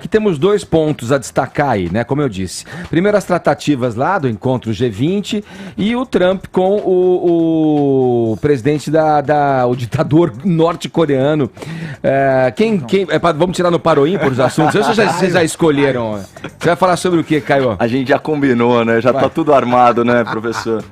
aqui temos 2 pontos a destacar aí, né? Como eu disse. Primeiro, as tratativas lá do encontro G20 e o Trump com o presidente o ditador norte-coreano. Vamos tirar no paro ímpar os assuntos? Vocês já escolheram. Você vai falar sobre o que, Caio? A gente já combinou, né? Já tá tudo armado, né, professor?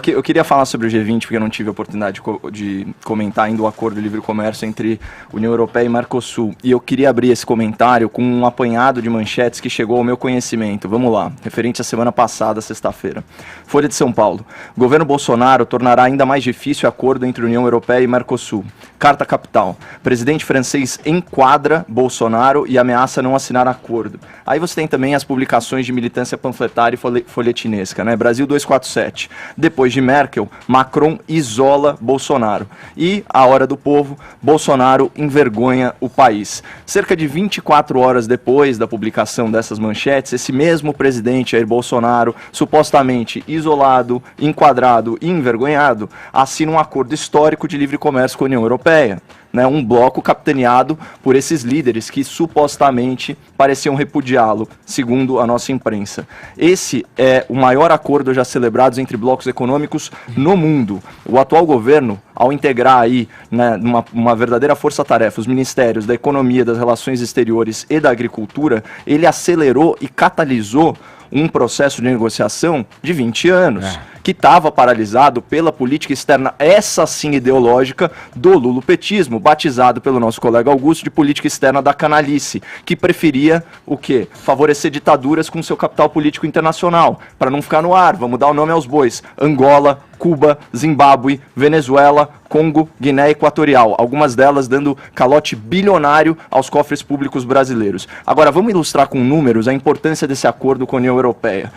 Eu queria falar sobre o G20, porque eu não tive a oportunidade de comentar ainda o acordo de livre comércio entre União Europeia e Mercosul. E eu queria abrir esse comentário com um apanhado de manchetes que chegou ao meu conhecimento. Vamos lá, referente à semana passada, sexta-feira. Folha de São Paulo. Governo Bolsonaro tornará ainda mais difícil o acordo entre União Europeia e Mercosul. Carta Capital. Presidente francês enquadra Bolsonaro e ameaça não assinar acordo. Aí você tem também as publicações de militância panfletária e folhetinesca, né? Brasil 247. Depois de Merkel, Macron isola Bolsonaro. E a Hora do Povo, Bolsonaro envergonha o país. Cerca de 24 horas depois da publicação dessas manchetes, esse mesmo presidente, Jair Bolsonaro, supostamente isolado, enquadrado e envergonhado, assina um acordo histórico de livre comércio com a União Europeia. Né, um bloco capitaneado por esses líderes que supostamente pareciam repudiá-lo, segundo a nossa imprensa. Esse é o maior acordo já celebrado entre blocos econômicos no mundo. O atual governo, ao integrar aí, né, uma verdadeira força-tarefa, os ministérios da Economia, das Relações Exteriores e da Agricultura, ele acelerou e catalisou um processo de negociação de 20 anos, que estava paralisado pela política externa, essa sim ideológica, do lulopetismo, batizado pelo nosso colega Augusto de política externa da canalice, que preferia o quê? Favorecer ditaduras com seu capital político internacional, para não ficar no ar, vamos dar o nome aos bois, Angola, Cuba, Zimbábue, Venezuela, Congo, Guiné Equatorial, algumas delas dando calote bilionário aos cofres públicos brasileiros. Agora, vamos ilustrar com números a importância desse acordo com a União Europeia.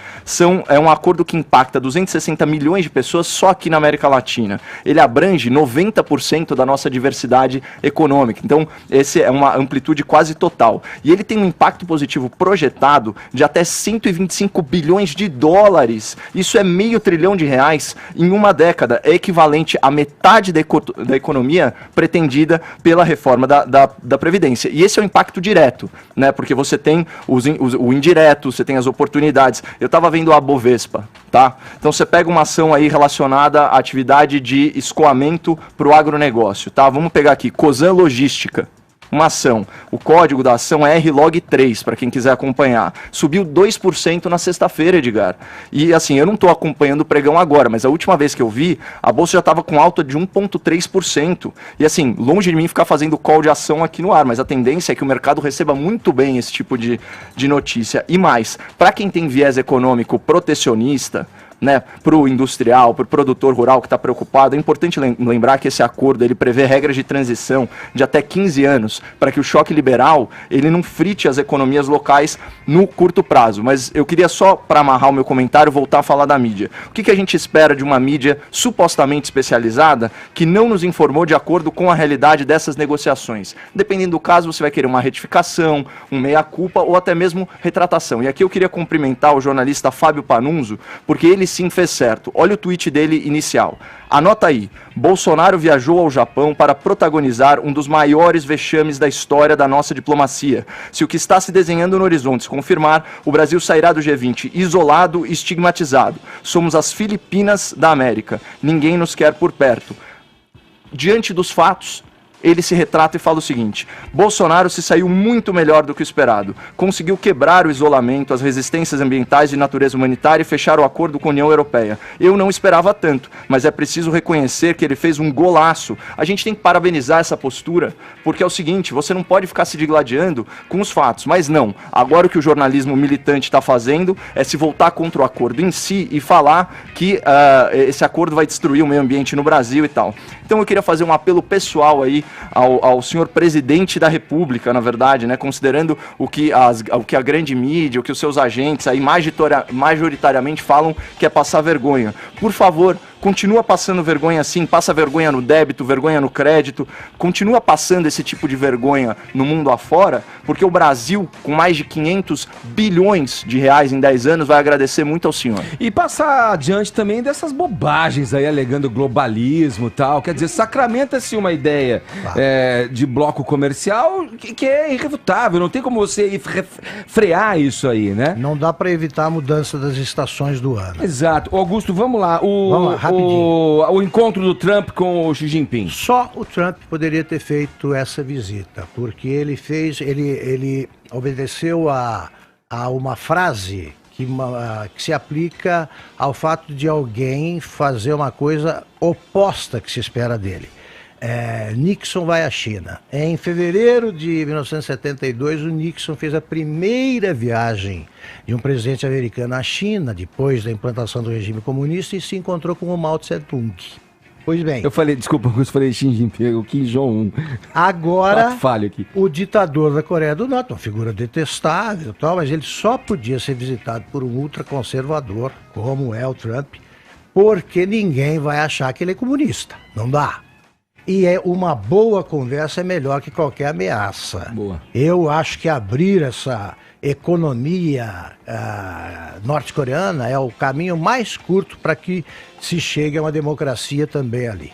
É um acordo que impacta 260 milhões de pessoas só aqui na América Latina. Ele abrange 90% da nossa diversidade econômica. Então, esse é uma amplitude quase total. E ele tem um impacto positivo projetado de até 125 bilhões de dólares. Isso é R$500 bilhão em uma década. É equivalente a metade da economia pretendida pela reforma da Previdência. E esse é o impacto direto, né? Porque você tem o indireto, você tem as oportunidades. Eu estava vendo a Bovespa, tá? Então você pega uma ação aí relacionada à atividade de escoamento para o agronegócio, tá? Vamos pegar aqui, Cosan Logística. Uma ação. O código da ação é RLOG3, para quem quiser acompanhar. Subiu 2% na sexta-feira, Edgar. E assim, eu não estou acompanhando o pregão agora, mas a última vez que eu vi, a bolsa já estava com alta de 1,3%. E assim, longe de mim ficar fazendo call de ação aqui no ar, mas a tendência é que o mercado receba muito bem esse tipo de notícia. E mais, para quem tem viés econômico protecionista, né, para o industrial, para o produtor rural que está preocupado, é importante lembrar que esse acordo ele prevê regras de transição de até 15 anos, para que o choque liberal ele não frite as economias locais no curto prazo. Mas eu queria só, para amarrar o meu comentário, voltar a falar da mídia. O que a gente espera de uma mídia supostamente especializada que não nos informou de acordo com a realidade dessas negociações? Dependendo do caso, você vai querer uma retificação, um meia-culpa ou até mesmo retratação. E aqui eu queria cumprimentar o jornalista Fábio Panunzo, porque ele sim fez certo. Olha o tweet dele inicial. Anota aí. Bolsonaro viajou ao Japão para protagonizar um dos maiores vexames da história da nossa diplomacia. Se o que está se desenhando no horizonte se confirmar, o Brasil sairá do G20 isolado e estigmatizado. Somos as Filipinas da América. Ninguém nos quer por perto. Diante dos fatos, ele se retrata e fala o seguinte: Bolsonaro se saiu muito melhor do que o esperado. Conseguiu quebrar o isolamento, as resistências ambientais de natureza humanitária e fechar o acordo com a União Europeia. Eu não esperava tanto, mas é preciso reconhecer que ele fez um golaço. A gente tem que parabenizar essa postura, porque é o seguinte, você não pode ficar se digladiando com os fatos, mas não. Agora o que o jornalismo militante está fazendo é se voltar contra o acordo em si e falar que esse acordo vai destruir o meio ambiente no Brasil e tal. Então eu queria fazer um apelo pessoal aí ao senhor presidente da República, na verdade, né, considerando o que a grande mídia, o que os seus agentes aí majoritariamente falam que é passar vergonha. Por favor, continua passando vergonha assim, passa vergonha no débito, vergonha no crédito, continua passando esse tipo de vergonha no mundo afora, porque o Brasil, com mais de 500 bilhões de reais em 10 anos, vai agradecer muito ao senhor. E passar adiante também dessas bobagens aí, alegando globalismo e tal. Quer dizer, sacramenta-se uma ideia de bloco comercial que é irrefutável. Não tem como você frear isso aí, né? Não dá para evitar a mudança das estações do ano. Exato. Augusto, vamos lá. Vamos lá, rapidinho. O encontro do Trump com o Xi Jinping. Só o Trump poderia ter feito essa visita, porque ele obedeceu a uma frase que se aplica ao fato de alguém fazer uma coisa oposta que se espera dele. Nixon vai à China. Em fevereiro de 1972, o Nixon fez a primeira viagem de um presidente americano à China, depois da implantação do regime comunista, e se encontrou com o Mao Tse-tung. Pois bem. Eu falei, desculpa, eu falei Xi Jinping, o Kim Jong-un. Agora, falho aqui. O ditador da Coreia do Norte, uma figura detestável e tal, mas ele só podia ser visitado por um ultraconservador, como é o Trump, porque ninguém vai achar que ele é comunista. Não dá. E uma boa conversa é melhor que qualquer ameaça. Boa. Eu acho que abrir essa economia norte-coreana é o caminho mais curto para que se chegue a uma democracia também ali.